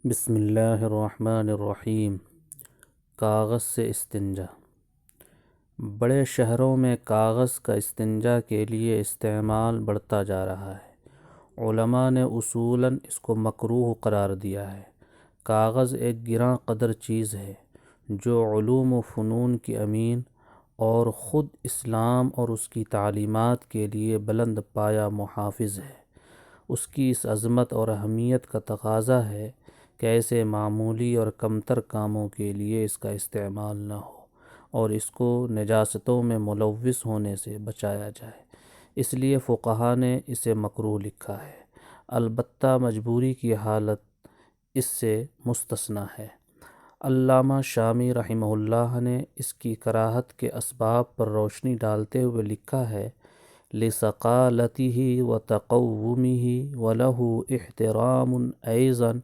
بسم اللہ الرحمن الرحیم۔ کاغذ سے استنجا۔ بڑے شہروں میں کاغذ کا استنجا کے لیے استعمال بڑھتا جا رہا ہے۔ علماء نے اصولاً اس کو مکروہ قرار دیا ہے۔ کاغذ ایک گراں قدر چیز ہے جو علوم و فنون کی امین اور خود اسلام اور اس کی تعلیمات کے لیے بلند پایہ محافظ ہے۔ اس کی اس عظمت اور اہمیت کا تقاضا ہے کہ ایسے معمولی اور کمتر کاموں کے لیے اس کا استعمال نہ ہو اور اس کو نجاستوں میں ملوث ہونے سے بچایا جائے۔ اس لیے فقہا نے اسے مکروہ لکھا ہے، البتہ مجبوری کی حالت اس سے مستثنیٰ ہے۔ علامہ شامی رحمہ اللہ نے اس کی کراہت کے اسباب پر روشنی ڈالتے ہوئے لکھا ہے، لِثَقَالَتِهِ وَتَقَوُّمِهِ وَلَهُ احْتِرَامٌ أَيْضًا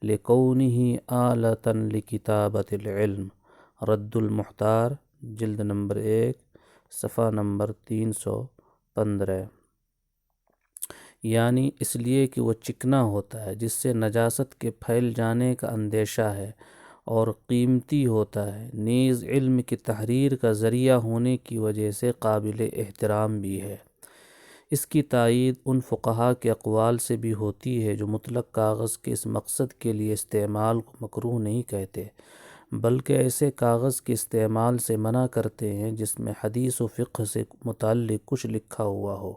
لِكَوْنِهِ آلَةً لِكِتَابَةِ الْعِلْمِ۔ رد المحتار، جلد نمبر 1، صفحہ نمبر 315۔ یعنی اس لیے کہ وہ چکنا ہوتا ہے جس سے نجاست کے پھیل جانے کا اندیشہ ہے، اور قیمتی ہوتا ہے، نیز علم کی تحریر کا ذریعہ ہونے کی وجہ سے قابل احترام بھی ہے۔ اس کی تائید ان فقہا کے اقوال سے بھی ہوتی ہے جو مطلق کاغذ کے اس مقصد کے لیے استعمال کو مکروہ نہیں کہتے، بلکہ ایسے کاغذ کے استعمال سے منع کرتے ہیں جس میں حدیث و فقہ سے متعلق کچھ لکھا ہوا ہو۔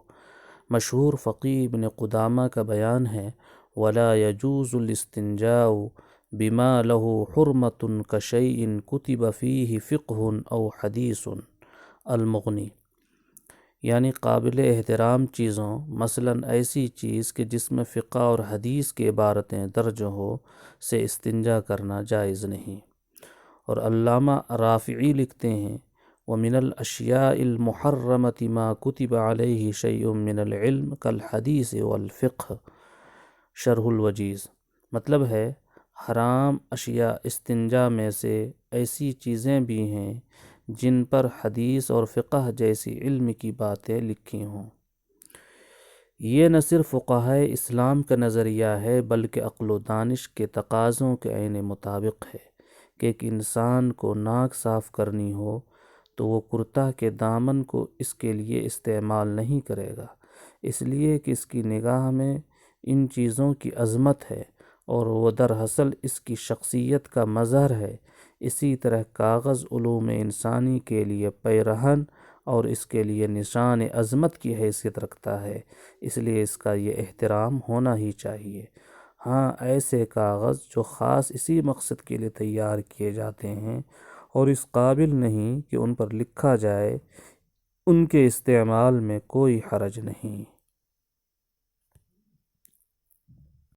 مشہور فقیہ ابن قدامہ کا بیان ہے، وَلَا يَجُوزُ الِاسْتِنْجَاءُ بِمَا لَهُ حُرْمَةٌ كَشَيْءٍ كُتِبَ فِيهِ فِقْهٌ أَوْ حَدِيثٌ۔ المغنی۔ یعنی قابل احترام چیزوں، مثلاً ایسی چیز کہ جس میں فقہ اور حدیث کی عبارتیں درج ہو، سے استنجا کرنا جائز نہیں۔ اور علامہ رافعی لکھتے ہیں، وَمِنَ الْأَشْيَاءِ الْمُحَرَّمَةِ مَا كُتِبَ عَلَيْهِ شَيْءٌ مِّنَ الْعِلْمِ كَالْحَدِيثِ وَالْفِقْهِ۔ شرح الوجیز۔ مطلب ہے حرام اشیاء استنجا میں سے ایسی چیزیں بھی ہیں جن پر حدیث اور فقہ جیسی علم کی باتیں لکھی ہوں۔ یہ نہ صرف فقہائے اسلام کا نظریہ ہے بلکہ عقل و دانش کے تقاضوں کے عین مطابق ہے کہ ایک انسان کو ناک صاف کرنی ہو تو وہ کرتا کے دامن کو اس کے لیے استعمال نہیں کرے گا، اس لیے کہ اس کی نگاہ میں ان چیزوں کی عظمت ہے اور وہ دراصل اس کی شخصیت کا مظہر ہے۔ اسی طرح کاغذ علوم انسانی کے لیے پیرہن اور اس کے لیے نشان عظمت کی حیثیت رکھتا ہے، اس لیے اس کا یہ احترام ہونا ہی چاہیے۔ ہاں، ایسے کاغذ جو خاص اسی مقصد کے لیے تیار کیے جاتے ہیں اور اس قابل نہیں کہ ان پر لکھا جائے، ان کے استعمال میں کوئی حرج نہیں۔